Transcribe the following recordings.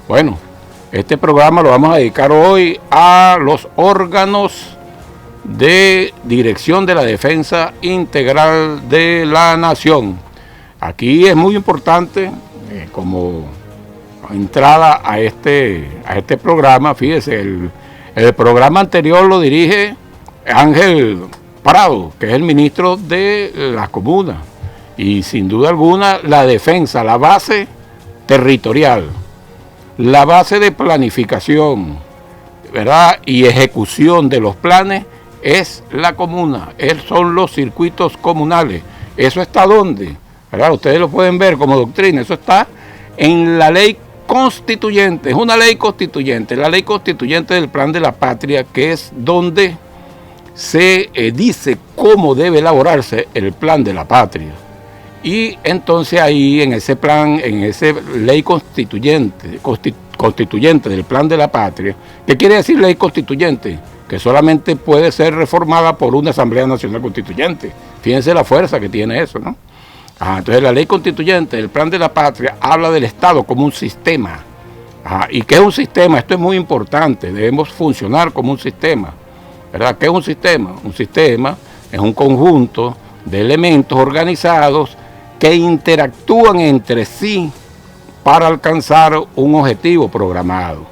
Bueno, este programa lo vamos a dedicar hoy a los órganos de dirección de la defensa integral de la nación. Aquí es muy importante, como entrada a este programa, fíjese, el programa anterior lo dirige Ángel Prado, que es el ministro de las comunas, y sin duda alguna la defensa, la base territorial, la base de planificación, ¿verdad?, y ejecución de los planes es la comuna, son los circuitos comunales. ¿Eso está dónde? ¿Verdad? Ustedes lo pueden ver como doctrina, eso está en la ley constituyente, es una ley constituyente, la ley constituyente del Plan de la Patria, que es donde se dice cómo debe elaborarse el Plan de la Patria. Y entonces ahí en ese plan, en esa ley constituyente del Plan de la Patria, ¿qué quiere decir ley constituyente? Que solamente puede ser reformada por una Asamblea Nacional Constituyente. Fíjense la fuerza que tiene eso, ¿no? Entonces la ley constituyente del Plan de la Patria habla del Estado como un sistema. ¿Y qué es un sistema? Esto es muy importante, debemos funcionar como un sistema, ¿verdad? ¿Qué es un sistema? Un sistema es un conjunto de elementos organizados que interactúan entre sí para alcanzar un objetivo programado.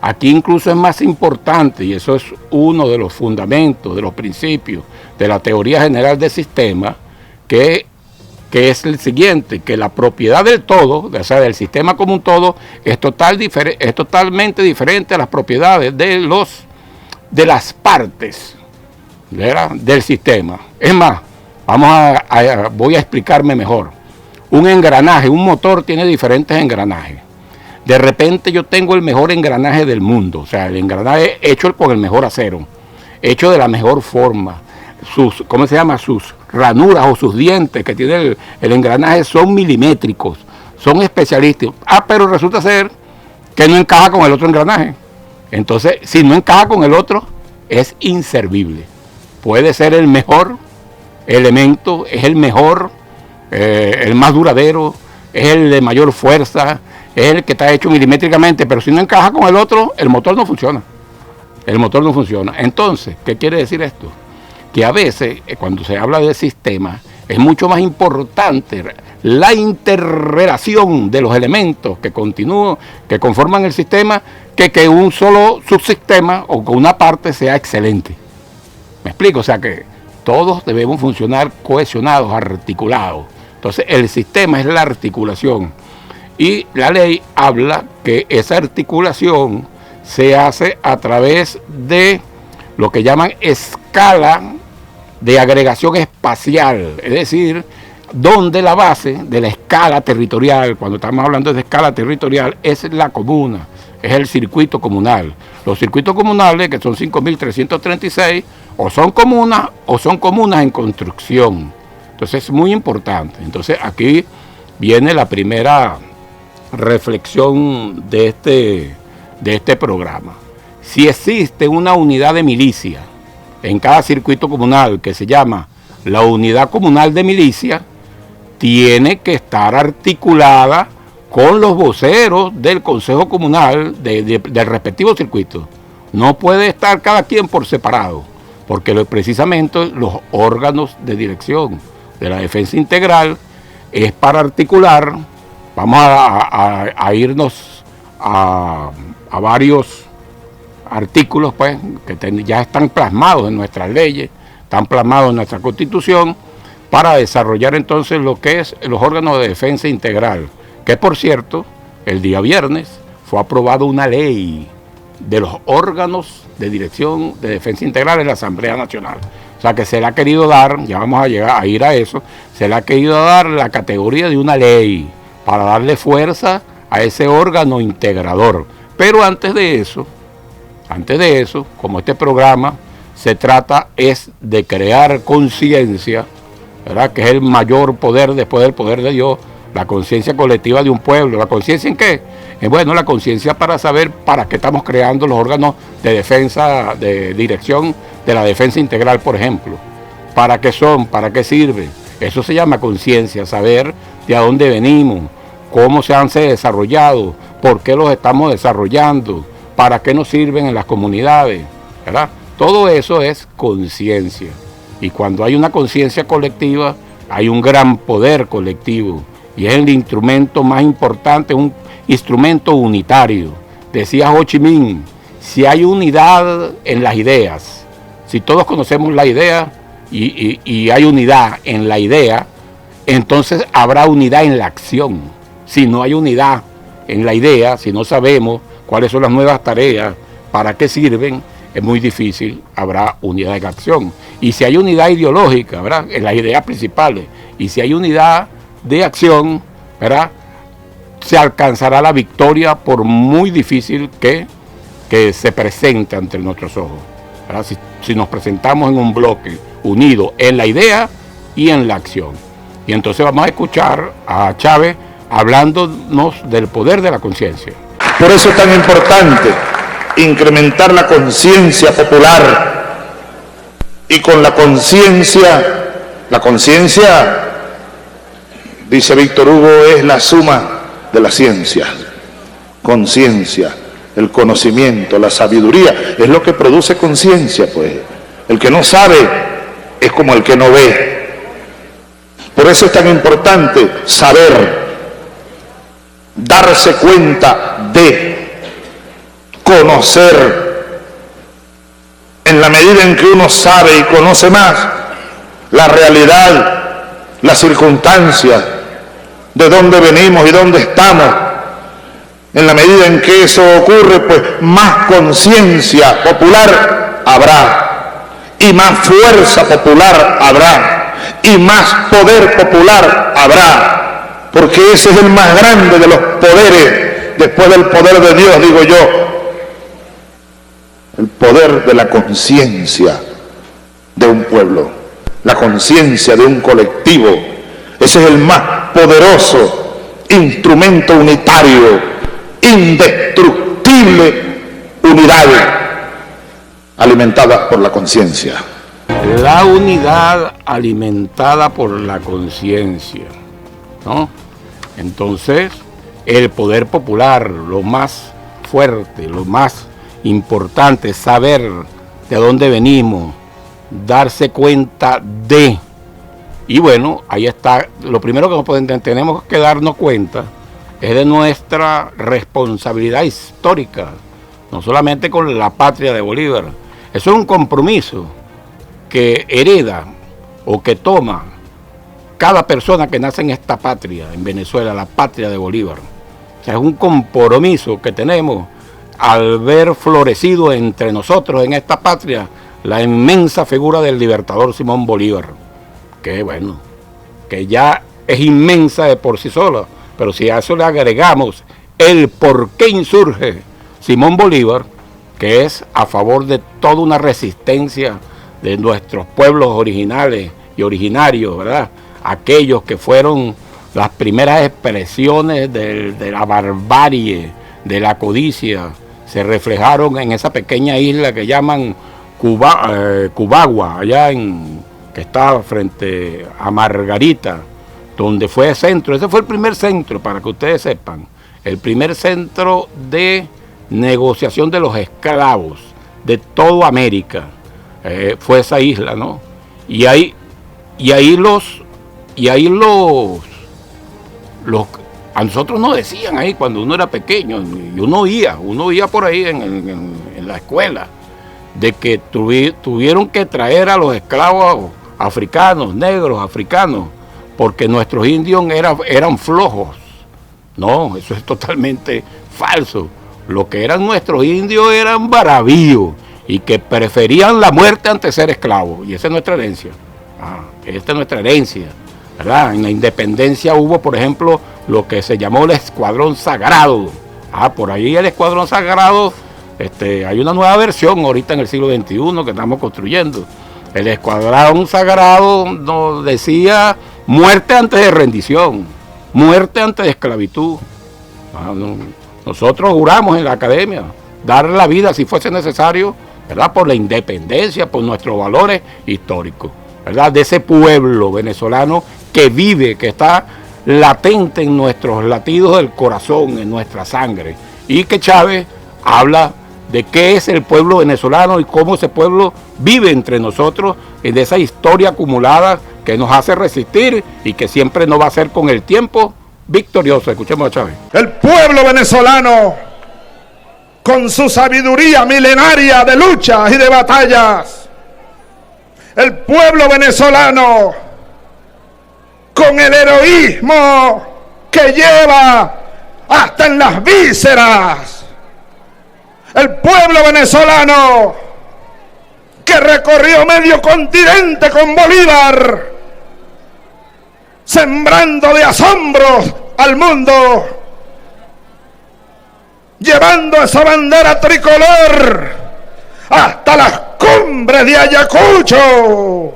Aquí incluso es más importante, y eso es uno de los fundamentos, de los principios de la teoría general del sistema, que es el siguiente, que la propiedad del todo, o sea, del sistema como un todo, es totalmente diferente a las propiedades de las partes, ¿verdad?, del sistema. Es más, voy a explicarme mejor. Un engranaje, un motor tiene diferentes engranajes. De repente yo tengo el mejor engranaje del mundo, o sea, el engranaje hecho con el mejor acero, hecho de la mejor forma. Sus ranuras o sus dientes que tiene el engranaje son milimétricos, son especialistas. Pero resulta ser que no encaja con el otro engranaje. Entonces, si no encaja con el otro, es inservible. Puede ser el mejor elemento, es el mejor, el más duradero, es el de mayor fuerza, es el que está hecho milimétricamente, pero si no encaja con el otro, el motor no funciona. El motor no funciona. Entonces, ¿qué quiere decir esto? Que a veces, cuando se habla de sistema, es mucho más importante la interrelación de los elementos que conforman el sistema, que un solo subsistema o que una parte sea excelente. ¿Me explico? O sea que todos debemos funcionar cohesionados, articulados. Entonces, el sistema es la articulación. Y la ley habla que esa articulación se hace a través de lo que llaman escala de agregación espacial, es decir, donde la base de la escala territorial, cuando estamos hablando de escala territorial, es la comuna, es el circuito comunal. Los circuitos comunales, que son 5.336, o son comunas en construcción. Entonces es muy importante. Entonces aquí viene la primera reflexión de este programa. Si existe una unidad de milicia en cada circuito comunal que se llama la unidad comunal de milicia, tiene que estar articulada con los voceros del Consejo Comunal del respectivo circuito. No puede estar cada quien por separado, porque precisamente los órganos de dirección de la defensa integral es para articular. Vamos a irnos a varios artículos, pues, que ya están plasmados en nuestras leyes, están plasmados en nuestra Constitución, para desarrollar entonces lo que es los órganos de defensa integral, que por cierto, el día viernes fue aprobada una ley de los órganos de dirección de defensa integral en la Asamblea Nacional. O sea que se le ha querido dar, ya vamos a ir a eso, se le ha querido dar la categoría de una ley para darle fuerza a ese órgano integrador. Pero antes de eso, como este programa se trata es de crear conciencia, ¿verdad?, que es el mayor poder después del poder de Dios, la conciencia colectiva de un pueblo. ¿La conciencia en qué? Bueno, la conciencia para saber para qué estamos creando los órganos de defensa, de dirección de la defensa integral, por ejemplo. ¿Para qué son? ¿Para qué sirven? Eso se llama conciencia, saber de a dónde venimos, cómo se han desarrollado, por qué los estamos desarrollando, para qué nos sirven en las comunidades, ¿verdad? Todo eso es conciencia. Y cuando hay una conciencia colectiva, hay un gran poder colectivo. Y es el instrumento más importante, un instrumento unitario. Decía Ho Chi Minh, si hay unidad en las ideas, si todos conocemos la idea y hay unidad en la idea, entonces habrá unidad en la acción. Si no hay unidad en la idea, si no sabemos cuáles son las nuevas tareas, para qué sirven, es muy difícil, habrá unidad en acción. Y si hay unidad ideológica, ¿verdad?, en las ideas principales, y si hay unidad de acción, ¿verdad?, se alcanzará la victoria por muy difícil que se presente ante nuestros ojos, ¿verdad? Si nos presentamos en un bloque unido en la idea y en la acción. Y entonces vamos a escuchar a Chávez hablándonos del poder de la conciencia. Por eso es tan importante incrementar la conciencia popular. Y con la conciencia, dice Víctor Hugo, es la suma de la ciencia. Conciencia, el conocimiento, la sabiduría, es lo que produce conciencia, pues. El que no sabe es como el que no ve. Por eso es tan importante saber, darse cuenta de, conocer. En la medida en que uno sabe y conoce más la realidad, las circunstancias, de dónde venimos y dónde estamos, en la medida en que eso ocurre, pues más conciencia popular habrá, y más fuerza popular habrá, y más poder popular habrá, porque ese es el más grande de los poderes, después del poder de Dios, digo yo, el poder de la conciencia de un pueblo, la conciencia de un colectivo. Ese es el más poderoso instrumento unitario, indestructible unidad alimentada por la conciencia. La unidad alimentada por la conciencia, ¿no? Entonces, el poder popular, lo más fuerte, lo más importante, saber de dónde venimos, darse cuenta de. Y bueno, ahí está, lo primero que tenemos que darnos cuenta es de nuestra responsabilidad histórica, no solamente con la patria de Bolívar. Eso es un compromiso que hereda o que toma cada persona que nace en esta patria, en Venezuela, la patria de Bolívar. O sea, es un compromiso que tenemos al ver florecido entre nosotros en esta patria la inmensa figura del libertador Simón Bolívar, que bueno, que ya es inmensa de por sí sola, pero si a eso le agregamos el por qué insurge Simón Bolívar, que es a favor de toda una resistencia de nuestros pueblos originales y originarios, ¿verdad? Aquellos que fueron las primeras expresiones de la barbarie, de la codicia, se reflejaron en esa pequeña isla que llaman Cubagua, allá que está frente a Margarita, donde fue centro. Ese fue el primer centro, para que ustedes sepan, el primer centro de negociación de los esclavos de toda América, fue esa isla, ¿no? Y ahí a nosotros nos decían ahí cuando uno era pequeño, y uno oía por ahí en la escuela, de que tuvieron que traer a los esclavos africanos, negros africanos, porque nuestros indios eran flojos. No, eso es totalmente falso. Lo que eran nuestros indios eran bravíos y que preferían la muerte antes de ser esclavos. Y esa es nuestra herencia. Esta es nuestra herencia, ¿verdad? En la independencia hubo, por ejemplo, lo que se llamó el Escuadrón Sagrado. Por ahí el Escuadrón Sagrado, hay una nueva versión ahorita en el siglo XXI que estamos construyendo. El Escuadrón Sagrado nos decía muerte antes de rendición, muerte antes de esclavitud. Nosotros juramos en la academia dar la vida si fuese necesario, ¿verdad? Por la independencia, por nuestros valores históricos, ¿verdad? De ese pueblo venezolano que vive, que está latente en nuestros latidos del corazón, en nuestra sangre. Y que Chávez habla de qué es el pueblo venezolano y cómo ese pueblo vive entre nosotros, en esa historia acumulada que nos hace resistir y que siempre nos va a hacer con el tiempo victorioso. Escuchemos a Chávez. El pueblo venezolano, con su sabiduría milenaria de luchas y de batallas, el pueblo venezolano, con el heroísmo que lleva hasta en las vísceras, el pueblo venezolano que recorrió medio continente con Bolívar, sembrando de asombros al mundo, llevando esa bandera tricolor hasta las cumbres de Ayacucho,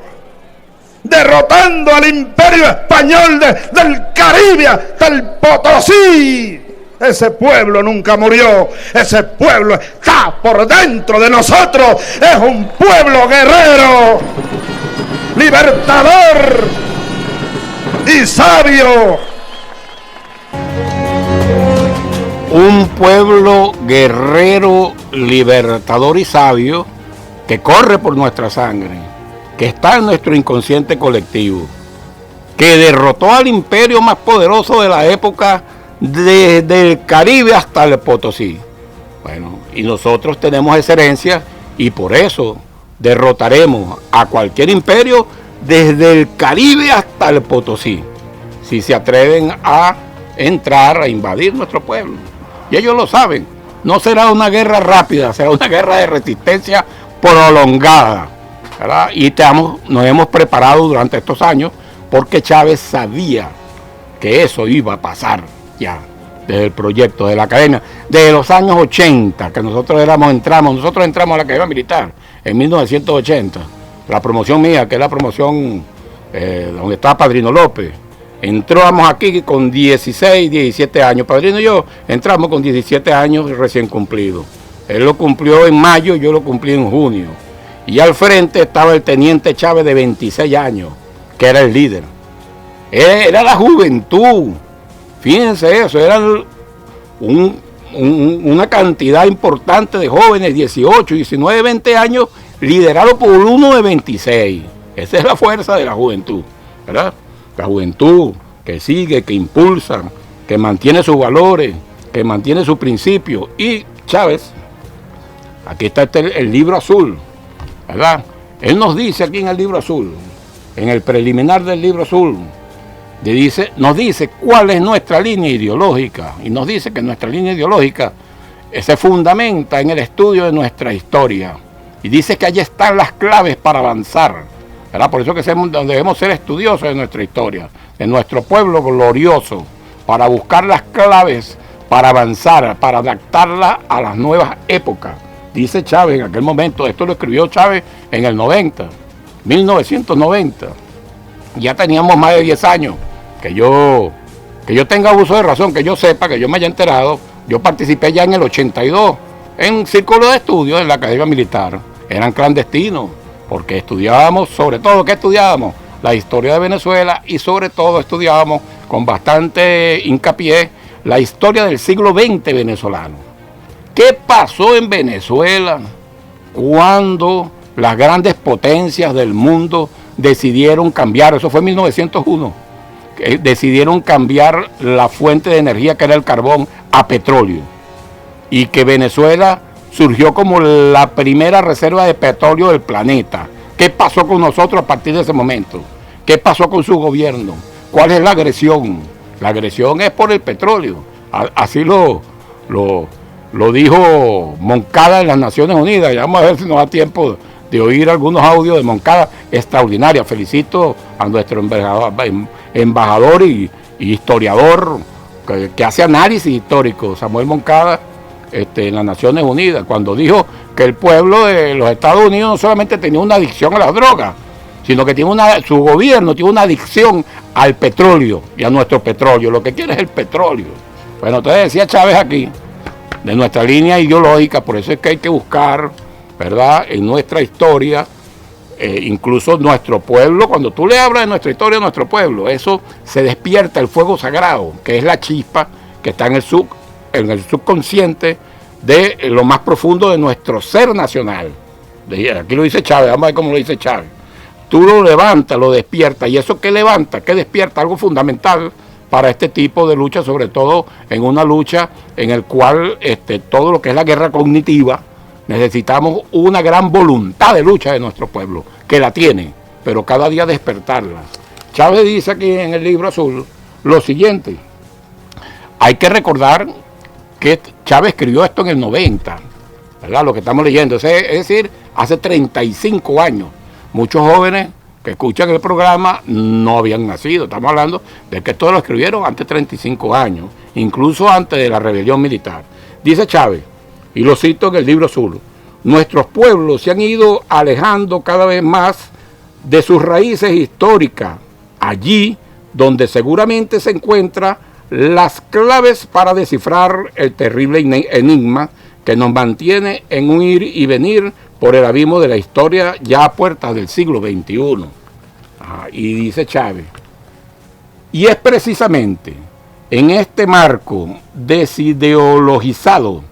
derrotando al imperio español del Caribe hasta el Potosí. Ese pueblo nunca murió, ese pueblo está por dentro de nosotros, es un pueblo guerrero, libertador y sabio. Un pueblo guerrero, libertador y sabio que corre por nuestra sangre, que está en nuestro inconsciente colectivo, que derrotó al imperio más poderoso de la época desde el Caribe hasta el Potosí. Bueno, y nosotros tenemos esa herencia y por eso derrotaremos a cualquier imperio desde el Caribe hasta el Potosí, si se atreven a entrar, a invadir nuestro pueblo. Y ellos lo saben, no será una guerra rápida, será una guerra de resistencia prolongada, ¿verdad? Y nos hemos preparado durante estos años porque Chávez sabía que eso iba a pasar ya, desde el proyecto de la academia, desde los años 80, que nosotros entramos a la academia militar en 1980, la promoción mía, que es la promoción donde estaba Padrino López, entramos aquí con 16, 17 años, Padrino y yo entramos con 17 años recién cumplidos, él lo cumplió en mayo, yo lo cumplí en junio, y al frente estaba el teniente Chávez de 26 años, que era el líder, era la juventud. Fíjense eso, eran una cantidad importante de jóvenes, 18, 19, 20 años, liderados por uno de 26. Esa es la fuerza de la juventud, ¿verdad? La juventud que sigue, que impulsa, que mantiene sus valores, que mantiene sus principios. Y Chávez, aquí está el libro azul, ¿verdad? Él nos dice aquí en el libro azul, en el preliminar del libro azul, nos dice cuál es nuestra línea ideológica y nos dice que nuestra línea ideológica se fundamenta en el estudio de nuestra historia y dice que allí están las claves para avanzar, ¿verdad? Por eso que debemos ser estudiosos de nuestra historia, de nuestro pueblo glorioso, para buscar las claves para avanzar, para adaptarla a las nuevas épocas. Dice Chávez en aquel momento, esto lo escribió Chávez en el 1990, ya teníamos más de 10 años. Que yo tenga uso de razón, que yo sepa, que yo me haya enterado, yo participé ya en el 82 en círculos de estudios en la Academia Militar. Eran clandestinos, porque estudiábamos, sobre todo, ¿qué estudiábamos? La historia de Venezuela y sobre todo estudiábamos con bastante hincapié la historia del siglo XX venezolano. ¿Qué pasó en Venezuela cuando las grandes potencias del mundo decidieron cambiar? Eso fue en 1901. Decidieron cambiar la fuente de energía que era el carbón a petróleo y que Venezuela surgió como la primera reserva de petróleo del planeta. ¿Qué pasó con nosotros a partir de ese momento? ¿Qué pasó con su gobierno? ¿Cuál es la agresión? La agresión es por el petróleo. Así lo dijo Moncada en las Naciones Unidas. Ya vamos a ver si nos da tiempo de oír algunos audios de Moncada extraordinaria. Felicito a nuestro embajador y historiador que hace análisis histórico, Samuel Moncada, en las Naciones Unidas, cuando dijo que el pueblo de los Estados Unidos no solamente tenía una adicción a las drogas, sino que su gobierno tiene una adicción al petróleo y a nuestro petróleo. Lo que quiere es el petróleo. Bueno, entonces decía Chávez aquí, de nuestra línea ideológica, por eso es que hay que buscar, ¿verdad?, en nuestra historia, Incluso nuestro pueblo, cuando tú le hablas de nuestra historia de nuestro pueblo, eso se despierta el fuego sagrado, que es la chispa que está en el subconsciente de lo más profundo de nuestro ser nacional. Aquí lo dice Chávez, vamos a ver cómo lo dice Chávez. Tú lo levantas, lo despiertas, y eso que levanta, que despierta, algo fundamental para este tipo de lucha, sobre todo en una lucha en el cual todo lo que es la guerra cognitiva, necesitamos una gran voluntad de lucha de nuestro pueblo, que la tiene, pero cada día despertarla. Chávez dice aquí en el libro azul lo siguiente: hay que recordar que Chávez escribió esto en el 90, ¿verdad? Lo que estamos leyendo, es decir, hace 35 años. Muchos jóvenes que escuchan el programa no habían nacido. Estamos hablando de que esto lo escribieron antes de 35 años, incluso antes de la rebelión militar. Dice Chávez, y lo cito en el libro azul: nuestros pueblos se han ido alejando cada vez más de sus raíces históricas, allí donde seguramente se encuentran las claves para descifrar el terrible enigma que nos mantiene en un ir y venir por el abismo de la historia ya a puertas del siglo XXI. Y dice Chávez, y es precisamente en este marco desideologizado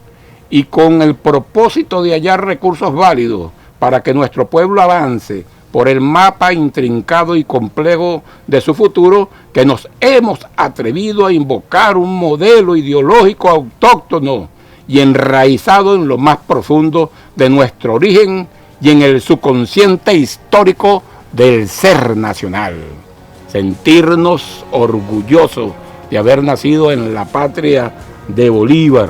y con el propósito de hallar recursos válidos para que nuestro pueblo avance por el mapa intrincado y complejo de su futuro, que nos hemos atrevido a invocar un modelo ideológico autóctono y enraizado en lo más profundo de nuestro origen y en el subconsciente histórico del ser nacional. Sentirnos orgullosos de haber nacido en la patria de Bolívar,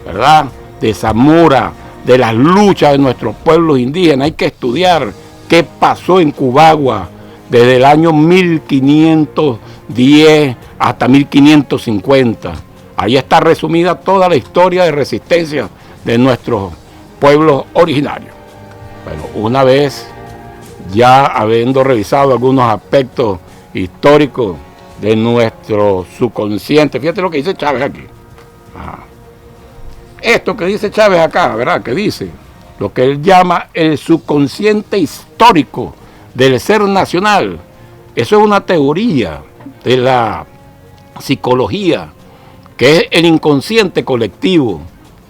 ¿verdad?, de Zamora, de las luchas de nuestros pueblos indígenas. Hay que estudiar qué pasó en Cubagua desde el año 1510 hasta 1550. Ahí está resumida toda la historia de resistencia de nuestros pueblos originarios. Bueno, una vez ya habiendo revisado algunos aspectos históricos de nuestro subconsciente, fíjate lo que dice Chávez aquí. Esto que dice Chávez acá, ¿verdad?, que dice lo que él llama el subconsciente histórico del ser nacional. Eso es una teoría de la psicología, que es el inconsciente colectivo.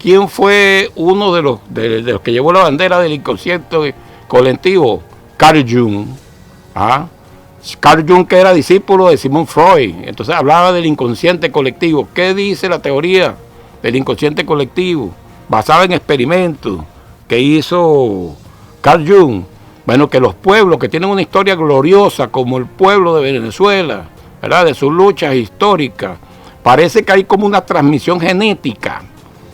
¿Quién fue uno de los que llevó la bandera del inconsciente colectivo? Carl Jung. Carl Jung, que era discípulo de Sigmund Freud. Entonces hablaba del inconsciente colectivo. ¿Qué dice la teoría del inconsciente colectivo? Basada en experimentos que hizo Carl Jung. Bueno, que los pueblos que tienen una historia gloriosa, como el pueblo de Venezuela, ¿verdad?, de sus luchas históricas, parece que hay como una transmisión genética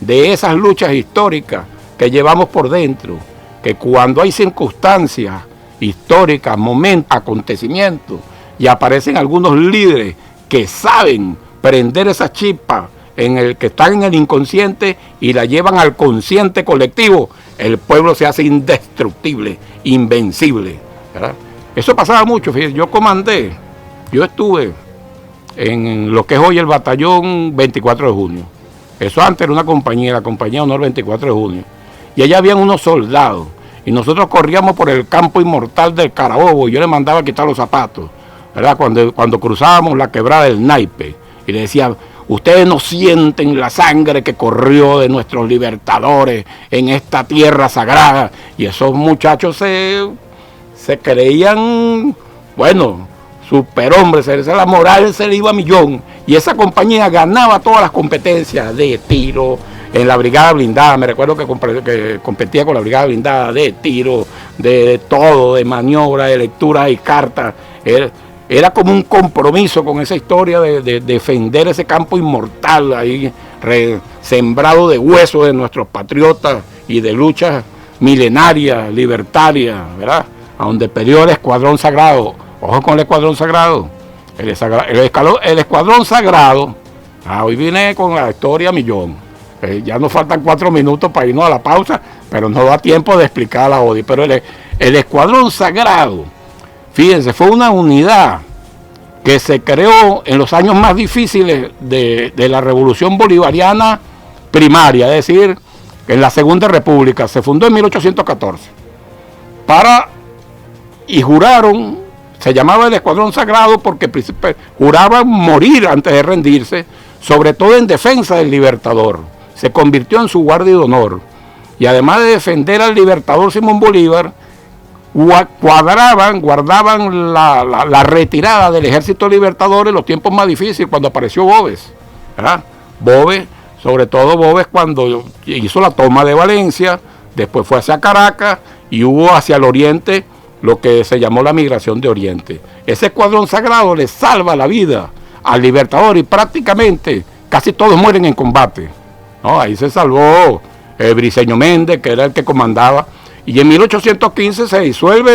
de esas luchas históricas que llevamos por dentro, que cuando hay circunstancias históricas, momentos, acontecimientos, y aparecen algunos líderes que saben prender esa chispa en el que están en el inconsciente y la llevan al consciente colectivo, el pueblo se hace indestructible, invencible, ¿verdad? Eso pasaba mucho. Fíjate, yo estuve en lo que es hoy el batallón 24 de junio. Eso antes era una compañía, la compañía Honor 24 de junio. Y allá habían unos soldados. Y nosotros corríamos por el campo inmortal del Carabobo. Y yo le mandaba a quitar los zapatos, ¿verdad?, cuando cruzábamos la quebrada del Naipe. Y le decía, ustedes no sienten la sangre que corrió de nuestros libertadores en esta tierra sagrada. Y esos muchachos se creían, bueno, superhombres, la moral se le iba a millón. Y esa compañía ganaba todas las competencias de tiro, en la brigada blindada. Me recuerdo que competía con la brigada blindada de tiro, de todo, de maniobra, de lectura y cartas. Era como un compromiso con esa historia de defender ese campo inmortal ahí, sembrado de huesos de nuestros patriotas y de luchas milenarias, libertarias, ¿verdad?, a donde peleó el Escuadrón Sagrado. Ojo con el Escuadrón Sagrado. El Escuadrón Sagrado, hoy vine con la historia millón. Ya nos faltan 4 minutos para irnos a la pausa, pero no da tiempo de explicar la ODI. Pero el Escuadrón Sagrado, fíjense, fue una unidad que se creó en los años más difíciles de la Revolución Bolivariana primaria, es decir, en la Segunda República. Se fundó en 1814 para y juraron, se llamaba el Escuadrón Sagrado porque juraban morir antes de rendirse, sobre todo en defensa del Libertador. Se convirtió en su guardia de honor. Y además de defender al Libertador Simón Bolívar, guardaban la retirada del Ejército Libertador en los tiempos más difíciles, cuando apareció Boves, ¿verdad? Boves, sobre todo Boves, cuando hizo la toma de Valencia, después fue hacia Caracas y hubo hacia el oriente lo que se llamó la migración de Oriente. Ese Escuadrón Sagrado le salva la vida al Libertador y prácticamente casi todos mueren en combate, ¿no? Ahí se salvó Briceño Méndez, que era el que comandaba, y en 1815 se disuelve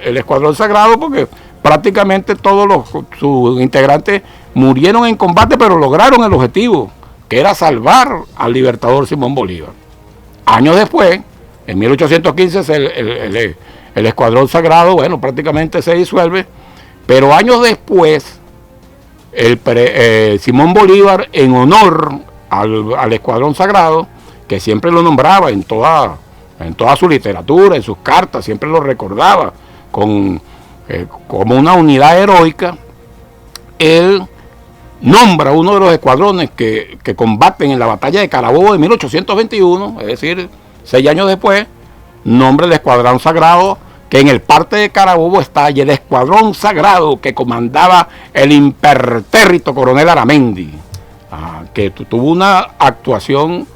el Escuadrón Sagrado porque prácticamente todos sus integrantes murieron en combate, pero lograron el objetivo, que era salvar al Libertador Simón Bolívar. Años después, en 1815, el Escuadrón Sagrado, bueno, prácticamente se disuelve, pero años después, Simón Bolívar, en honor al Escuadrón Sagrado, que siempre lo nombraba en toda su literatura, en sus cartas, siempre lo recordaba como una unidad heroica, él nombra uno de los escuadrones que combaten en la batalla de Carabobo de 1821, es decir, 6 años después, nombra el Escuadrón Sagrado, que en el parte de Carabobo está, y el Escuadrón Sagrado que comandaba el impertérrito coronel Aramendi, que tuvo una actuación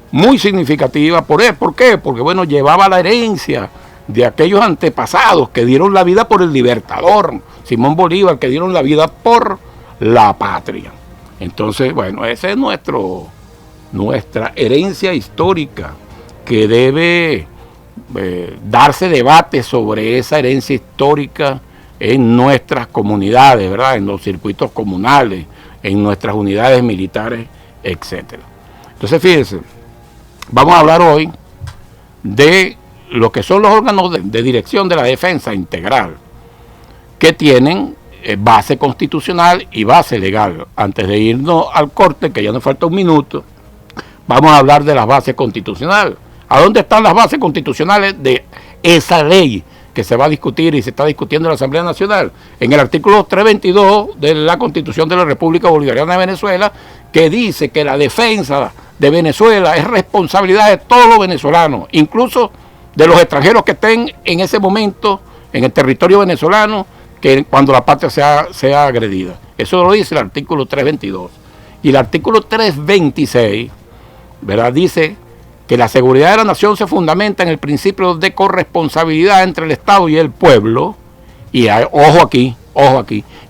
muy significativa por él. ¿Por qué? Porque, bueno, llevaba la herencia de aquellos antepasados que dieron la vida por el Libertador, Simón Bolívar, que dieron la vida por la patria. Entonces, bueno, esa es nuestra herencia histórica, que debe darse debate sobre esa herencia histórica en nuestras comunidades, ¿verdad? En los circuitos comunales, en nuestras unidades militares, etcétera. Entonces, fíjense, vamos a hablar hoy de lo que son los órganos de dirección de la defensa integral, que tienen base constitucional y base legal. Antes de irnos al corte, que ya nos falta un minuto, vamos a hablar de las bases constitucionales. ¿A dónde están las bases constitucionales de esa ley que se va a discutir y se está discutiendo en la Asamblea Nacional? En el artículo 322 de la Constitución de la República Bolivariana de Venezuela, que dice que la defensa de Venezuela es responsabilidad de todos los venezolanos, incluso de los extranjeros que estén en ese momento en el territorio venezolano, que cuando la patria sea agredida. Eso lo dice el artículo 322. Y el artículo 326, ¿verdad?, dice que la seguridad de la nación se fundamenta en el principio de corresponsabilidad entre el Estado y el pueblo, y ojo aquí,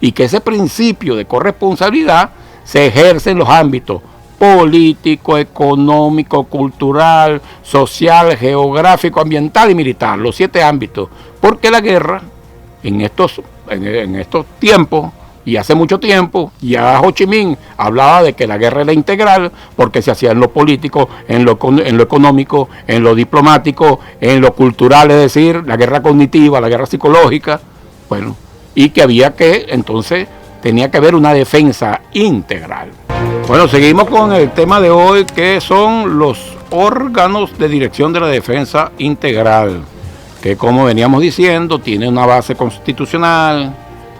y que ese principio de corresponsabilidad se ejerce en los ámbitos político, económico, cultural, social, geográfico, ambiental y militar, los 7 ámbitos, porque la guerra en estos tiempos, y hace mucho tiempo, ya Ho Chi Minh hablaba de que la guerra era integral, porque se hacía en lo político, en lo económico, en lo diplomático, en lo cultural, es decir, la guerra cognitiva, la guerra psicológica, bueno, y que entonces tenía que haber una defensa integral. Bueno, seguimos con el tema de hoy, que son los órganos de dirección de la defensa integral, que, como veníamos diciendo, tiene una base constitucional,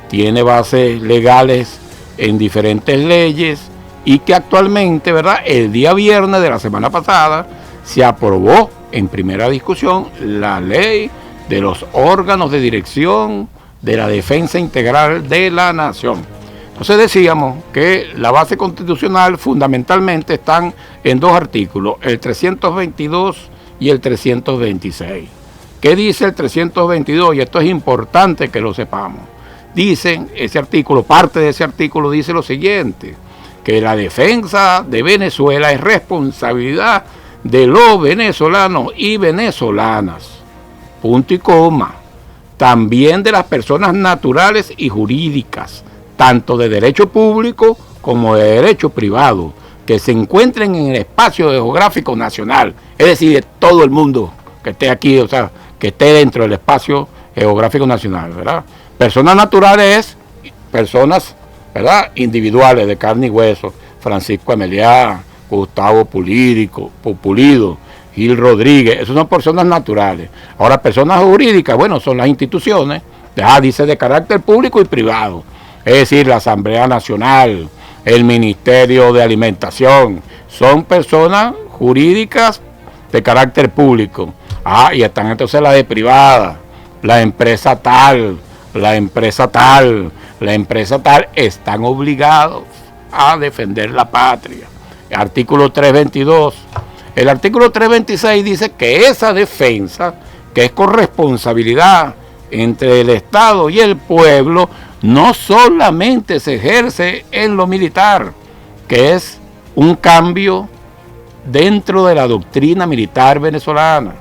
tiene bases legales en diferentes leyes, y que actualmente, ¿verdad?, el día viernes de la semana pasada se aprobó en primera discusión la ley de los órganos de dirección de la defensa integral de la nación. Entonces decíamos que la base constitucional fundamentalmente están en 2 artículos, el 322 y el 326. ¿Qué dice el 322? Y esto es importante que lo sepamos. Dice ese artículo, parte de ese artículo dice lo siguiente, que la defensa de Venezuela es responsabilidad de los venezolanos y venezolanas, punto y coma, también de las personas naturales y jurídicas, tanto de derecho público como de derecho privado, que se encuentren en el espacio geográfico nacional, es decir, de todo el mundo que esté aquí, o sea, que esté dentro del espacio geográfico nacional, ¿verdad? Personas naturales, personas, ¿verdad?, individuales de carne y hueso, Francisco Ameliá, Gustavo Pulido, Gil Rodríguez, esos son personas naturales. Ahora, personas jurídicas, bueno, son las instituciones, dice de carácter público y privado, es decir, la Asamblea Nacional, el Ministerio de Alimentación, son personas jurídicas de carácter público. Y están entonces las de privada, la empresa tal, están obligados a defender la patria. Artículo 322. El artículo 326 dice que esa defensa, que es corresponsabilidad entre el Estado y el pueblo, no solamente se ejerce en lo militar, que es un cambio dentro de la doctrina militar venezolana.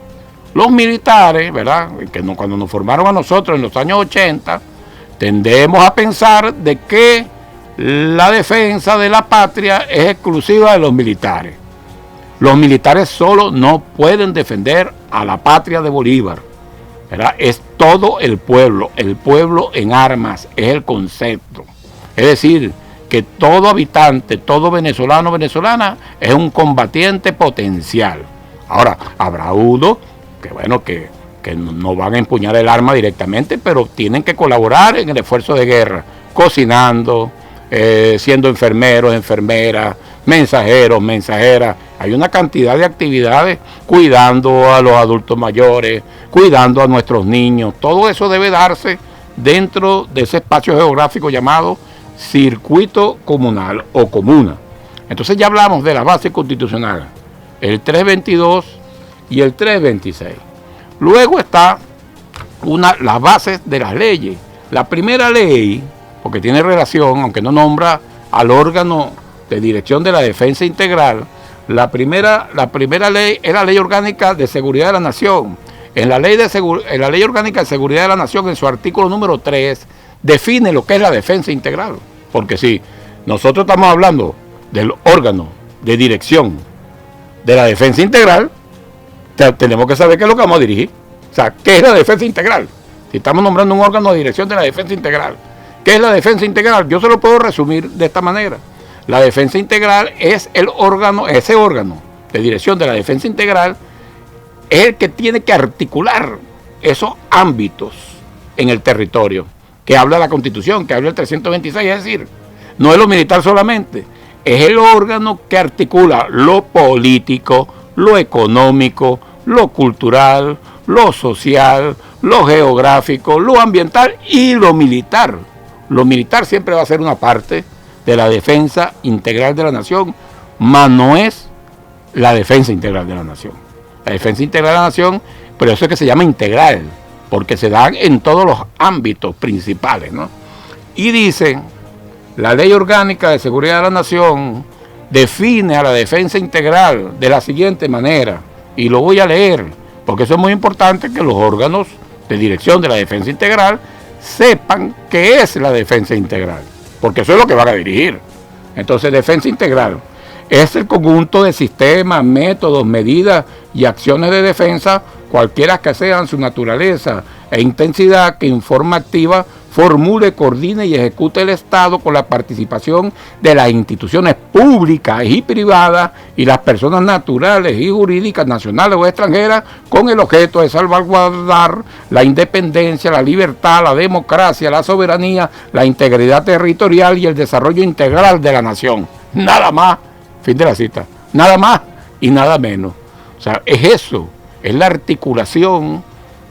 Los militares, ¿verdad?, que cuando nos formaron a nosotros en los años 80, tendemos a pensar de que la defensa de la patria es exclusiva de los militares. Los militares solo no pueden defender a la patria de Bolívar, ¿verdad? Es todo el pueblo en armas, es el concepto. Es decir, que todo habitante, todo venezolano, venezolana, es un combatiente potencial. Ahora, habrá uno que, bueno, que no van a empuñar el arma directamente, pero tienen que colaborar en el esfuerzo de guerra, cocinando, siendo enfermeros, enfermeras, mensajeros, mensajeras. Hay una cantidad de actividades, cuidando a los adultos mayores, cuidando a nuestros niños. Todo eso debe darse dentro de ese espacio geográfico llamado circuito comunal o comuna. Entonces ya hablamos de la base constitucional, el 322 y el 326. Luego está las bases de las leyes. La primera ley, porque tiene relación, aunque no nombra al órgano de dirección de la defensa integral, la primera ley es la Ley Orgánica de Seguridad de la Nación. En la Ley Orgánica de Seguridad de la Nación, en su artículo número 3, define lo que es la defensa integral. Porque si nosotros estamos hablando del órgano de dirección de la defensa integral, tenemos que saber qué es lo que vamos a dirigir. O sea, ¿qué es la defensa integral? Si estamos nombrando un órgano de dirección de la defensa integral, ¿qué es la defensa integral? Yo se lo puedo resumir de esta manera. La defensa integral es ese órgano de dirección de la defensa integral es el que tiene que articular esos ámbitos en el territorio, que habla la Constitución, que habla el 326, es decir, no es lo militar solamente, es el órgano que articula lo político, lo económico, lo cultural, lo social, lo geográfico, lo ambiental y lo militar. Lo militar siempre va a ser una parte de la defensa integral de la nación, mas no es la defensa integral de la nación. La defensa integral de la nación, pero eso es que se llama integral, porque se dan en todos los ámbitos principales, ¿no? Y dice, la Ley Orgánica de Seguridad de la Nación define a la defensa integral de la siguiente manera, y lo voy a leer, porque eso es muy importante que los órganos de dirección de la defensa integral sepan qué es la defensa integral, porque eso es lo que van a dirigir. Entonces, defensa integral es el conjunto de sistemas, métodos, medidas y acciones de defensa, cualquiera que sean su naturaleza e intensidad, que en forma activa formule, coordine y ejecute el Estado con la participación de las instituciones públicas y privadas y las personas naturales y jurídicas, nacionales o extranjeras, con el objeto de salvaguardar la independencia, la libertad, la democracia, la soberanía, la integridad territorial y el desarrollo integral de la nación. Nada más, fin de la cita, nada más y nada menos. O sea, es eso, es la articulación,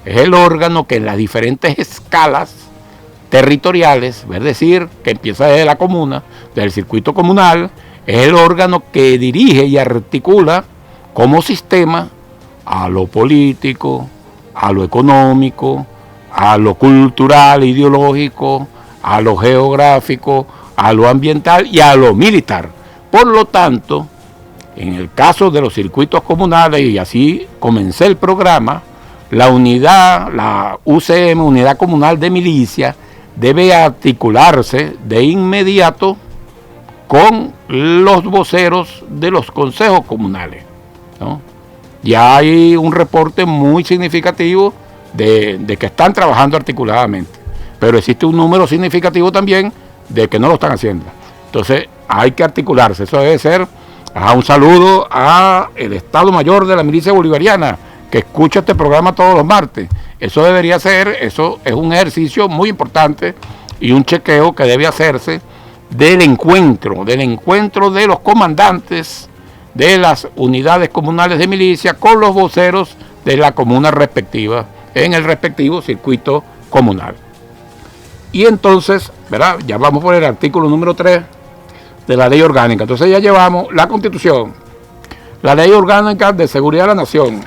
es el órgano que en las diferentes escalas territoriales, es decir, que empieza desde la comuna, del circuito comunal, es el órgano que dirige y articula como sistema a lo político, a lo económico, a lo cultural, ideológico, a lo geográfico, a lo ambiental y a lo militar. Por lo tanto, en el caso de los circuitos comunales, y así comencé el programa, la unidad, la UCM, Unidad Comunal de Milicia, debe articularse de inmediato con los voceros de los consejos comunales, ¿no? Ya hay un reporte muy significativo de que están trabajando articuladamente, pero existe un número significativo también de que no lo están haciendo. Entonces hay que articularse, eso debe ser Un saludo a el Estado Mayor de la Milicia Bolivariana, que escucha este programa todos los martes. Eso debería ser, eso es un ejercicio muy importante y un chequeo que debe hacerse del encuentro de los comandantes de las unidades comunales de milicia con los voceros de la comuna respectiva en el respectivo circuito comunal. Y entonces, ¿verdad? Ya vamos por el artículo número 3 de la ley orgánica. Entonces ya llevamos la Constitución, la ley orgánica de seguridad de la nación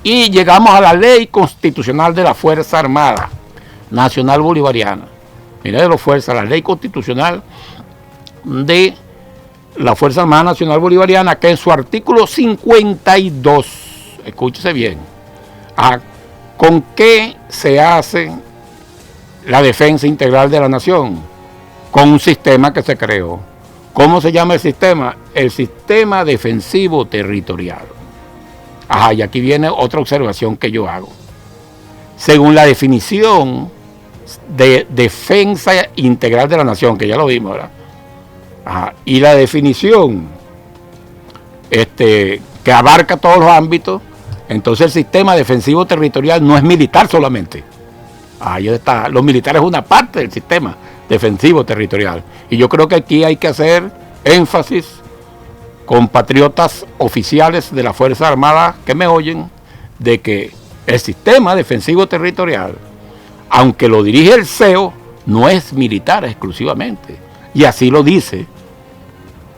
y llegamos a la ley constitucional de la Fuerza Armada Nacional Bolivariana. Mira de la fuerza, la ley constitucional de la Fuerza Armada Nacional Bolivariana, que en su artículo 52, escúchese bien, ¿con qué se hace la defensa integral de la nación? Con un sistema que se creó. ¿Cómo se llama el sistema? El sistema defensivo territorial. Y aquí viene otra observación que yo hago. Según la definición de defensa integral de la nación, que ya lo vimos, ¿verdad? Y la definición que abarca todos los ámbitos, entonces el sistema defensivo territorial no es militar solamente. Ahí está, los militares es una parte del sistema defensivo territorial. Y yo creo que aquí hay que hacer énfasis, compatriotas oficiales de la Fuerza Armada que me oyen, de que el sistema defensivo territorial, aunque lo dirige el CEO, no es militar exclusivamente. Y así lo dice,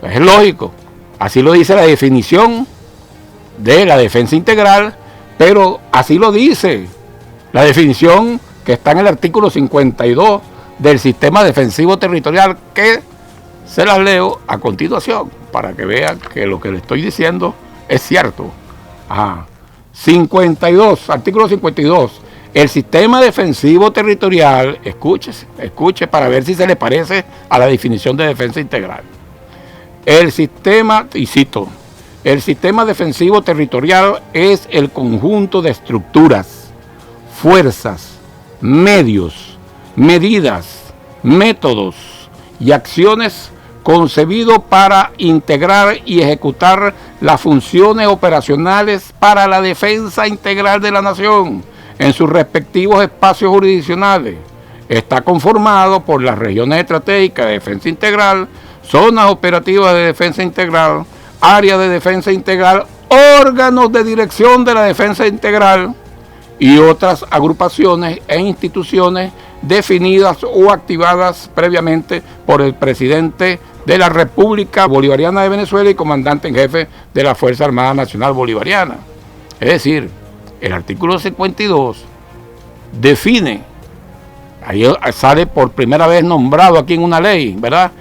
es lógico, así lo dice la definición de la defensa integral, pero así lo dice la definición que está en el artículo 52 del sistema defensivo territorial, que se las leo a continuación para que vean que lo que le estoy diciendo es cierto. 52, artículo 52. El sistema defensivo territorial, escuche para ver si se le parece a la definición de defensa integral. El sistema, y cito, el sistema defensivo territorial es el conjunto de estructuras, fuerzas, medios, medidas, métodos y acciones concebido para integrar y ejecutar las funciones operacionales para la defensa integral de la nación en sus respectivos espacios jurisdiccionales. Está conformado por las regiones estratégicas de defensa integral, zonas operativas de defensa integral, áreas de defensa integral, órganos de dirección de la defensa integral y otras agrupaciones e instituciones definidas o activadas previamente por el presidente de la República Bolivariana de Venezuela y comandante en jefe de la Fuerza Armada Nacional Bolivariana. Es decir, el artículo 52 define, ahí sale por primera vez nombrado aquí en una ley, ¿verdad?,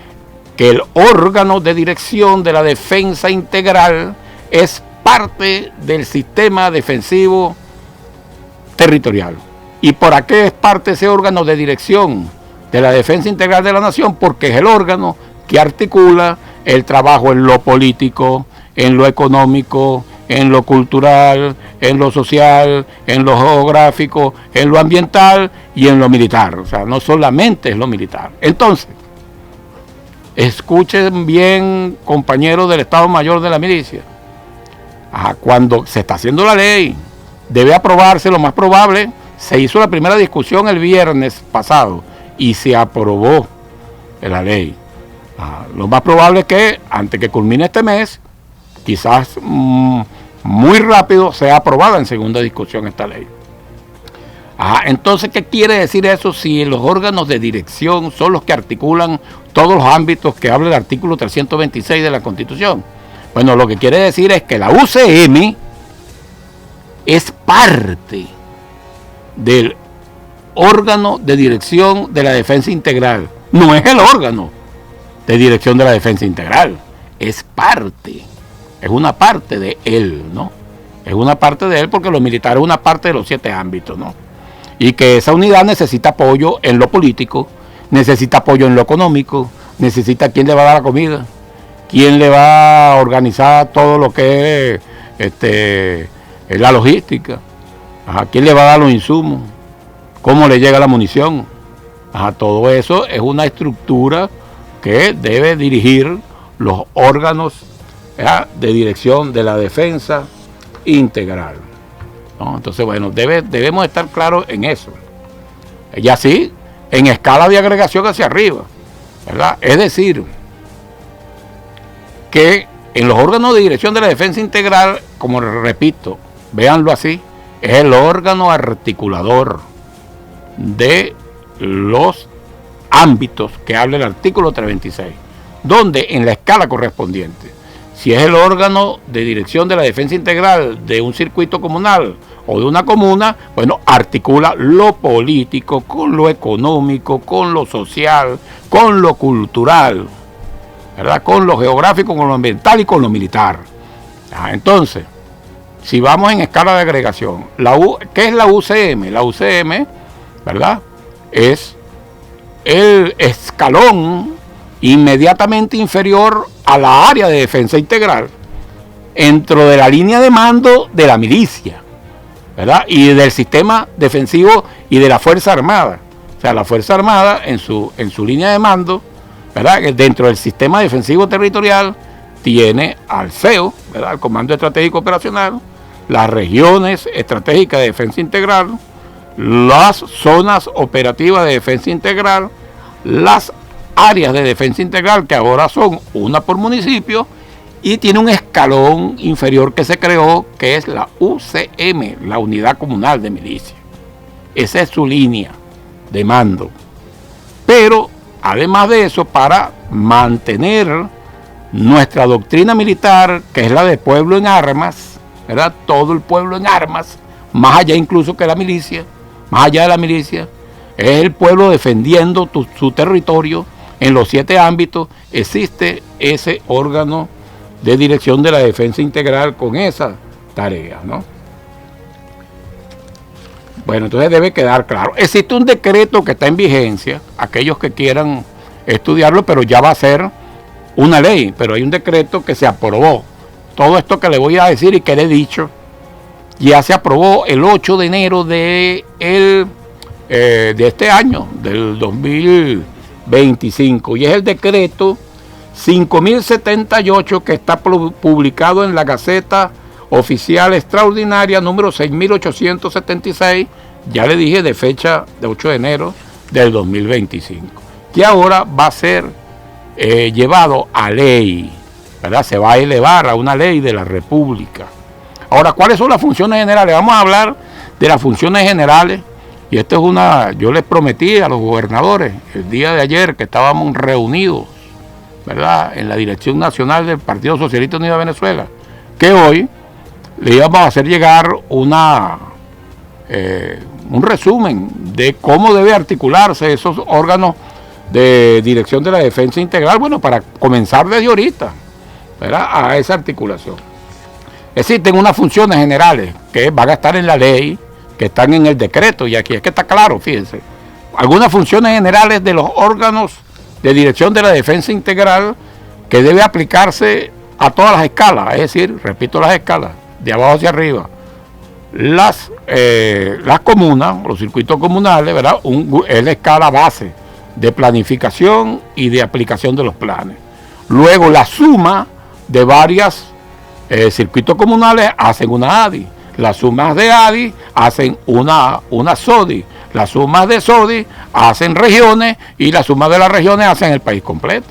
que el órgano de dirección de la defensa integral es parte del sistema defensivo territorial. ¿Y por qué es parte de ese órgano de dirección de la defensa integral de la nación? Porque es el órgano que articula el trabajo en lo político, en lo económico, en lo cultural, en lo social, en lo geográfico, en lo ambiental y en lo militar. O sea, no solamente es lo militar. Entonces, escuchen bien, compañeros del Estado Mayor de la Milicia. Cuando se está haciendo la ley, debe aprobarse, lo más probable. Se hizo la primera discusión el viernes pasado y se aprobó la ley. Lo más probable es que antes que culmine este mes, quizás muy rápido, sea aprobada en segunda discusión esta ley. Entonces, ¿qué quiere decir eso si los órganos de dirección son los que articulan todos los ámbitos que habla el artículo 326 de la Constitución? Bueno, lo que quiere decir es que la UCM es parte del órgano de dirección de la defensa integral. No es el órgano de dirección de la defensa integral, es parte, es una parte de él, ¿no? Es una parte de él porque los militares es una parte de los 7 ámbitos, ¿no? Y que esa unidad necesita apoyo en lo político, necesita apoyo en lo económico, necesita quién le va a dar la comida, quién le va a organizar todo lo que es la logística, quién le va a dar los insumos, cómo le llega la munición. Todo eso es una estructura que debe dirigir los órganos ¿verdad?, de dirección de la defensa integral, ¿no? Entonces, bueno, debemos estar claros en eso. Y así, en escala de agregación hacia arriba, ¿verdad? Es decir, que en los órganos de dirección de la defensa integral, como repito, véanlo así, es el órgano articulador de los ámbitos que habla el artículo 326, donde en la escala correspondiente, si es el órgano de dirección de la defensa integral de un circuito comunal o de una comuna, bueno, articula lo político con lo económico, con lo social, con lo cultural, ¿verdad?, con lo geográfico, con lo ambiental y con lo militar. Entonces, si vamos en escala de agregación, ¿qué es la UCM? La UCM, ¿verdad?, es el escalón inmediatamente inferior a la área de defensa integral dentro de la línea de mando de la milicia, ¿verdad?, y del sistema defensivo y de la Fuerza Armada. O sea, la Fuerza Armada en su línea de mando, ¿verdad?, dentro del sistema defensivo territorial tiene al CEO, ¿verdad?, el Comando Estratégico Operacional, las regiones estratégicas de defensa integral, las zonas operativas de defensa integral, las áreas de defensa integral, que ahora son una por municipio, y tiene un escalón inferior que se creó, que es la UCM, la Unidad Comunal de Milicia. Esa es su línea de mando. Pero, además de eso, para mantener nuestra doctrina militar, que es la de pueblo en armas, ¿verdad?, todo el pueblo en armas, más allá incluso que la milicia, más allá de la milicia, es el pueblo defendiendo su territorio en los 7 ámbitos. Existe ese órgano de dirección de la defensa integral con esa tarea, ¿no? Bueno, entonces debe quedar claro. Existe un decreto que está en vigencia, aquellos que quieran estudiarlo, pero ya va a ser una ley, pero hay un decreto que se aprobó. Todo esto que le voy a decir y que le he dicho, ya se aprobó el 8 de enero de este año, del 2025, y es el decreto 5078 que está publicado en la Gaceta Oficial Extraordinaria número 6876, ya le dije, de fecha de 8 de enero del 2025, que ahora va a ser llevado a ley, ¿verdad? Se va a elevar a una ley de la República. Ahora, ¿cuáles son las funciones generales? Vamos a hablar de las funciones generales, y esto es yo les prometí a los gobernadores el día de ayer que estábamos reunidos, ¿verdad?, en la Dirección Nacional del Partido Socialista Unido de Venezuela, que hoy le íbamos a hacer llegar un resumen de cómo debe articularse esos órganos de dirección de la defensa integral, bueno, para comenzar desde ahorita, ¿verdad?, a esa articulación. Existen unas funciones generales que van a estar en la ley, que están en el decreto, y aquí es que está claro, fíjense. Algunas funciones generales de los órganos de dirección de la defensa integral que debe aplicarse a todas las escalas, es decir, repito, las escalas, de abajo hacia arriba. Las comunas, los circuitos comunales, ¿verdad?, es la escala base de planificación y de aplicación de los planes. Luego la suma de varias circuitos comunales hacen una ADI. Las sumas de ADI hacen una SODI. Las sumas de SODI hacen regiones, y las sumas de las regiones hacen el país completo,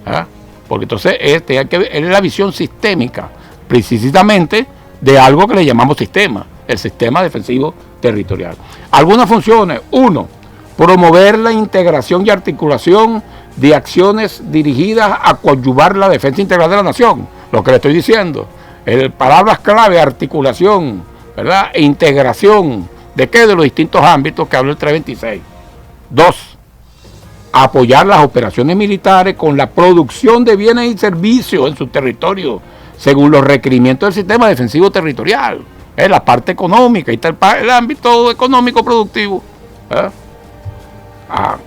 ¿verdad? Porque entonces es la visión sistémica, precisamente, de algo que le llamamos sistema, el sistema defensivo territorial. Algunas funciones: 1, promover la integración y articulación de acciones dirigidas a coadyuvar la defensa integral de la nación. Lo que le estoy diciendo, palabras clave: articulación, ¿verdad?, e integración. ¿De qué? De los distintos ámbitos que habla el 326. 2, apoyar las operaciones militares con la producción de bienes y servicios en su territorio, según los requerimientos del sistema defensivo territorial. Es la parte económica, y está el ámbito económico productivo, ¿verdad?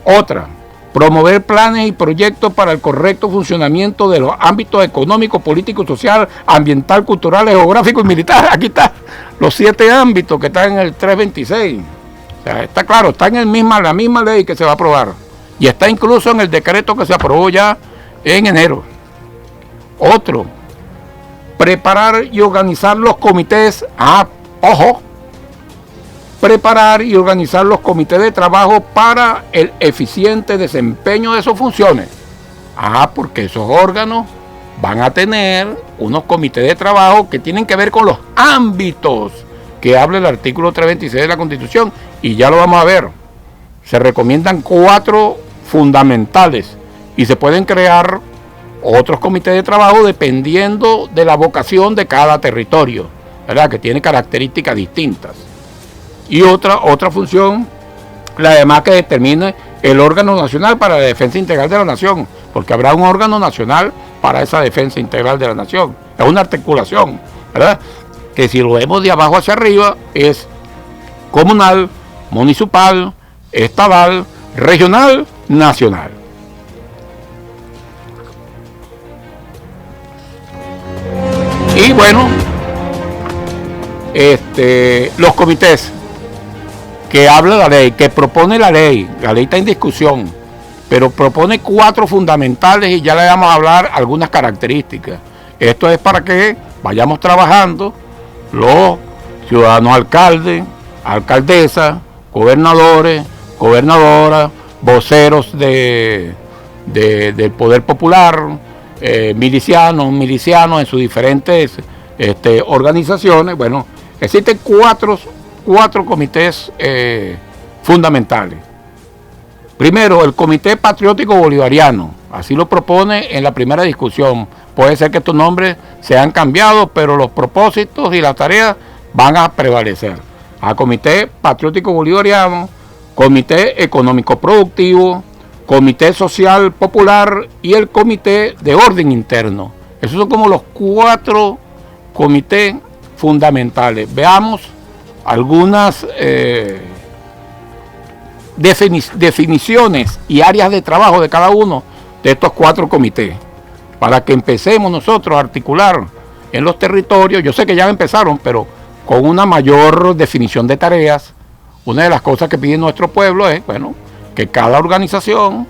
Otra, promover planes y proyectos para el correcto funcionamiento de los ámbitos económico, político, social, ambiental, cultural, geográfico y militar. Aquí están los 7 ámbitos que están en el 326. O sea, está claro, está en la misma ley que se va a aprobar, y está incluso en el decreto que se aprobó ya en enero. Otro, Preparar y organizar los comités. Ojo. Preparar y organizar los comités de trabajo para el eficiente desempeño de sus funciones. Porque esos órganos van a tener unos comités de trabajo que tienen que ver con los ámbitos que habla el artículo 326 de la Constitución, y ya lo vamos a ver. Se recomiendan 4 fundamentales y se pueden crear otros comités de trabajo dependiendo de la vocación de cada territorio, ¿verdad? Que tiene características distintas. Y otra función, la demás que determine el órgano nacional para la defensa integral de la nación, porque habrá un órgano nacional para esa defensa integral de la nación. Es una articulación, ¿verdad? Que si lo vemos de abajo hacia arriba es comunal, municipal, estatal, regional, nacional. Y bueno, los comités que habla la ley, que propone la ley está en discusión, pero propone 4 fundamentales y ya le vamos a hablar algunas características. Esto es para que vayamos trabajando los ciudadanos alcaldes, alcaldesas, gobernadores, gobernadoras, voceros del poder popular, milicianos en sus diferentes organizaciones. Bueno, existen 4 comités fundamentales. Primero, el Comité Patriótico Bolivariano, así lo propone en la primera discusión. Puede ser que estos nombres se han cambiado, pero los propósitos y las tareas van a prevalecer. Comité Patriótico Bolivariano, Comité Económico Productivo, Comité Social Popular y el Comité de Orden Interno. Esos son como los 4 comités fundamentales. Veamos algunas definiciones y áreas de trabajo de cada uno de estos 4 comités, para que empecemos nosotros a articular en los territorios. Yo sé que ya empezaron, pero con una mayor definición de tareas. Una de las cosas que pide nuestro pueblo es, que cada organización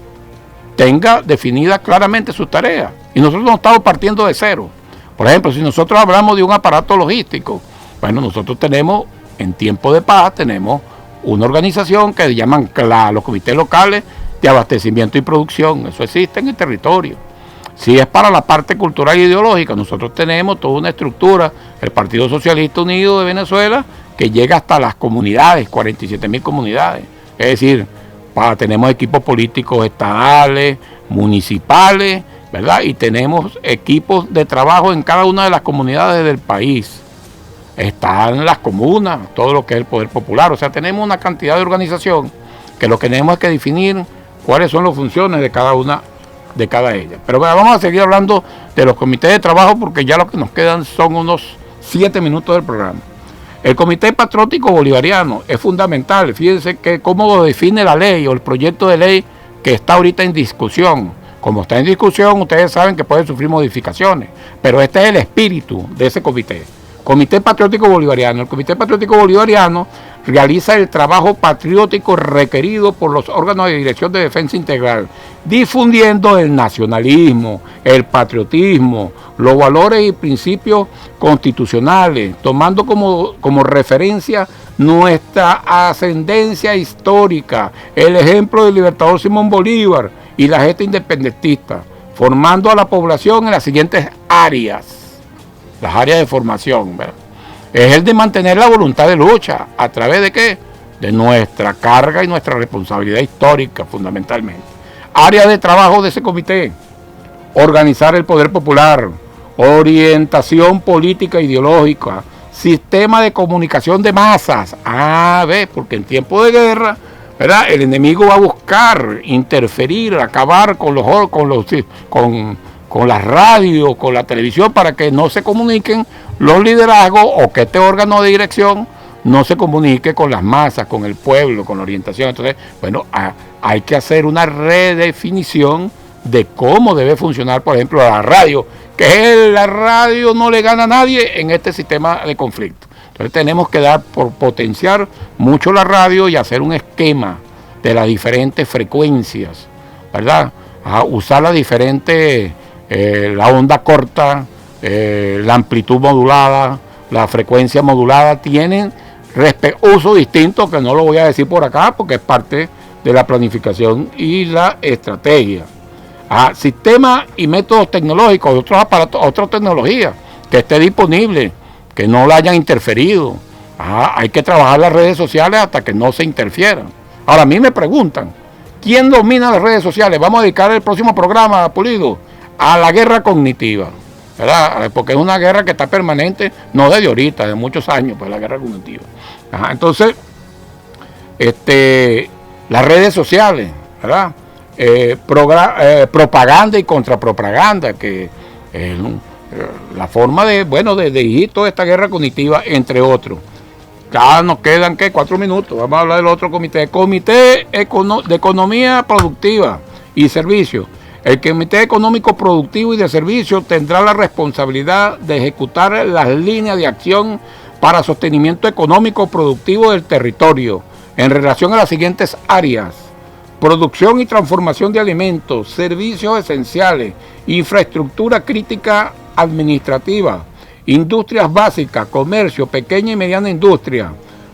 tenga definidas claramente sus tareas. Y nosotros no estamos partiendo de cero. Por ejemplo, si nosotros hablamos de un aparato logístico, nosotros tenemos, en tiempo de paz, tenemos una organización que se llaman los comités locales de abastecimiento y producción. Eso existe en el territorio. Si es para la parte cultural e ideológica, nosotros tenemos toda una estructura, el Partido Socialista Unido de Venezuela, que llega hasta las comunidades, 47.000 comunidades. Es decir, tenemos equipos políticos estatales, municipales, ¿verdad? Y tenemos equipos de trabajo en cada una de las comunidades del país. Están las comunas, todo lo que es el poder popular. O sea, tenemos una cantidad de organización que lo que tenemos es que definir cuáles son las funciones de cada una de cada ellas. Pero vamos a seguir hablando de los comités de trabajo, porque ya lo que nos quedan son unos 7 minutos del programa. El Comité Patriótico Bolivariano es fundamental. Fíjense que cómo lo define la ley o el proyecto de ley que está ahorita en discusión. Como está en discusión, ustedes saben que puede sufrir modificaciones, pero este es el espíritu de ese comité. Comité Patriótico Bolivariano. El Comité Patriótico Bolivariano realiza el trabajo patriótico requerido por los órganos de dirección de defensa integral, difundiendo el nacionalismo, el patriotismo, los valores y principios constitucionales, tomando como referencia nuestra ascendencia histórica, el ejemplo del libertador Simón Bolívar y la gesta independentista, formando a la población en las siguientes áreas. Las áreas de formación, ¿verdad? Es el de mantener la voluntad de lucha. ¿A través de qué? De nuestra carga y nuestra responsabilidad histórica, fundamentalmente. Áreas de trabajo de ese comité: organizar el poder popular, orientación política e ideológica, sistema de comunicación de masas. Porque en tiempo de guerra, ¿verdad?, el enemigo va a buscar interferir, acabar con las radios, con la televisión, para que no se comuniquen los liderazgos, o que este órgano de dirección no se comunique con las masas, con el pueblo, con la orientación. Entonces, hay que hacer una redefinición de cómo debe funcionar, por ejemplo, la radio, que la radio no le gana a nadie en este sistema de conflicto. Entonces tenemos que potenciar mucho la radio y hacer un esquema de las diferentes frecuencias, ¿verdad? Usar las diferentes, la onda corta, la amplitud modulada, la frecuencia modulada, tienen uso distinto, que no lo voy a decir por acá porque es parte de la planificación y la estrategia. Sistemas y métodos tecnológicos, otros aparatos, otras tecnologías que esté disponible, que no la hayan interferido. Hay que trabajar las redes sociales hasta que no se interfieran. Ahora, a mí me preguntan, ¿quién domina las redes sociales? Vamos a dedicar el próximo programa, Pulido, a la guerra cognitiva, ¿verdad? Porque es una guerra que está permanente, no desde ahorita, de muchos años, pues la guerra cognitiva. Entonces, las redes sociales, ¿verdad? Propaganda y contrapropaganda, que la forma de dirigir toda esta guerra cognitiva, entre otros. Ya nos quedan, 4 minutos. Vamos a hablar del otro comité. Comité de Economía Productiva y Servicios. El Comité Económico Productivo y de Servicios tendrá la responsabilidad de ejecutar las líneas de acción para sostenimiento económico productivo del territorio en relación a las siguientes áreas: producción y transformación de alimentos, servicios esenciales, infraestructura crítica administrativa, industrias básicas, comercio, pequeña y mediana industria,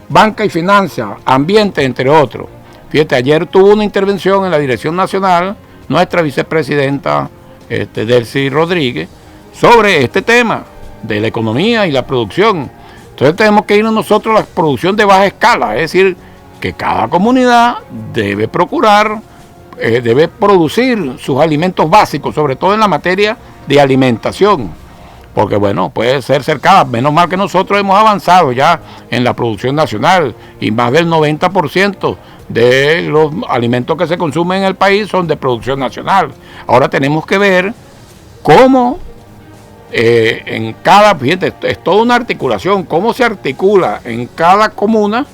banca y finanzas, ambiente, entre otros. Fíjate, ayer tuvo una intervención en la Dirección Nacional nuestra vicepresidenta Delcy Rodríguez sobre este tema de la economía y la producción. Entonces tenemos que irnos nosotros a la producción de baja escala, es decir, que cada comunidad debe procurar, debe producir sus alimentos básicos, sobre todo en la materia de alimentación, porque bueno, puede ser cercana, menos mal que nosotros hemos avanzado ya en la producción nacional y más del 90% de los alimentos que se consumen en el país son de producción nacional. Ahora tenemos que ver cómo en cada, fíjate, es toda una articulación, cómo se articula en cada comuna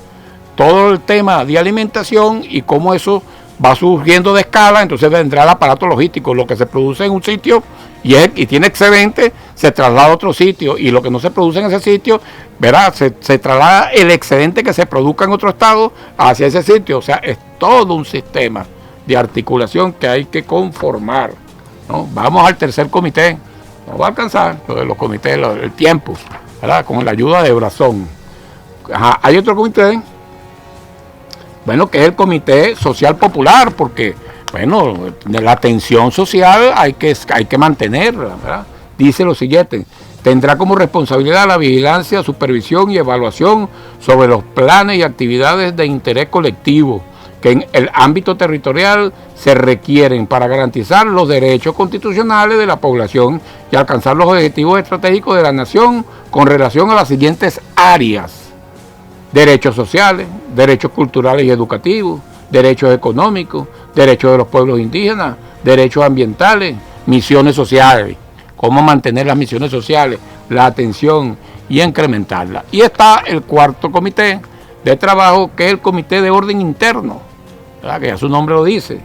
todo el tema de alimentación y cómo eso va surgiendo de escala. Entonces vendrá el aparato logístico, lo que se produce en un sitio y tiene excedente, se traslada a otro sitio, y lo que no se produce en ese sitio, verá, se traslada el excedente que se produzca en otro estado hacia ese sitio. O sea, es todo un sistema de articulación que hay que conformar, ¿no? Vamos al tercer comité, no va a alcanzar lo de los comités, el tiempo, ¿verdad? Con la ayuda de Brazón. Hay otro comité, bueno, que es el Comité Social Popular, porque, bueno, la atención social hay que mantenerla, ¿verdad? Dice lo siguiente: tendrá como responsabilidad la vigilancia, supervisión y evaluación sobre los planes y actividades de interés colectivo que en el ámbito territorial se requieren para garantizar los derechos constitucionales de la población y alcanzar los objetivos estratégicos de la nación con relación a las siguientes áreas: derechos sociales, derechos culturales y educativos, derechos económicos, derechos de los pueblos indígenas, derechos ambientales, misiones sociales. Cómo mantener las misiones sociales, la atención y incrementarla. Y está el cuarto comité de trabajo, que es el Comité de Orden Interno, ¿verdad? Que ya su nombre lo dice.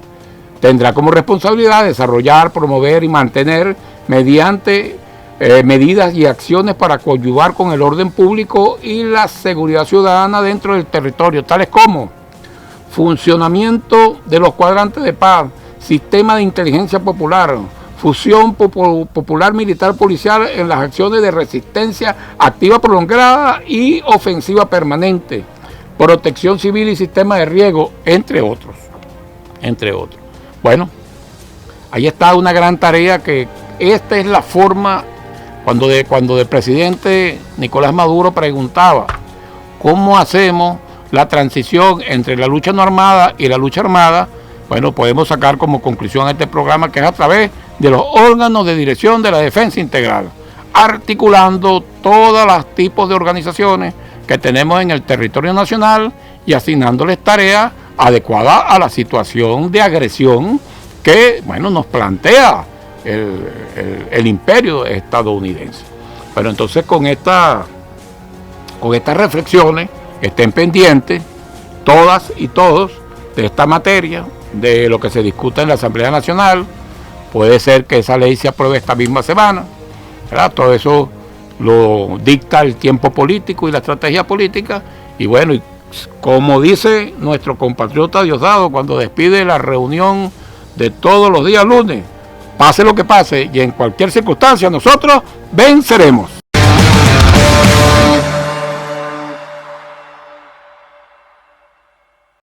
Tendrá como responsabilidad desarrollar, promover y mantener mediante medidas y acciones para coadyuvar con el orden público y la seguridad ciudadana dentro del territorio, tales como funcionamiento de los cuadrantes de paz, sistema de inteligencia popular, fusión popular militar policial en las acciones de resistencia activa prolongada y ofensiva permanente, protección civil y sistema de riego, entre otros. Bueno, ahí está una gran tarea, que esta es la forma. Cuando el presidente Nicolás Maduro preguntaba cómo hacemos la transición entre la lucha no armada y la lucha armada, bueno, podemos sacar como conclusión este programa, que es a través de los órganos de dirección de la defensa integral, articulando todos los tipos de organizaciones que tenemos en el territorio nacional y asignándoles tareas adecuadas a la situación de agresión que, bueno, nos plantea el imperio estadounidense. Pero entonces con estas reflexiones, estén pendientes todas y todos de esta materia, de lo que se discuta en la Asamblea Nacional. Puede ser que esa ley se apruebe esta misma semana, ¿verdad? Todo eso lo dicta el tiempo político y la estrategia política. Y bueno, y como dice nuestro compatriota Diosdado cuando despide la reunión de todos los días lunes: pase lo que pase y en cualquier circunstancia nosotros venceremos.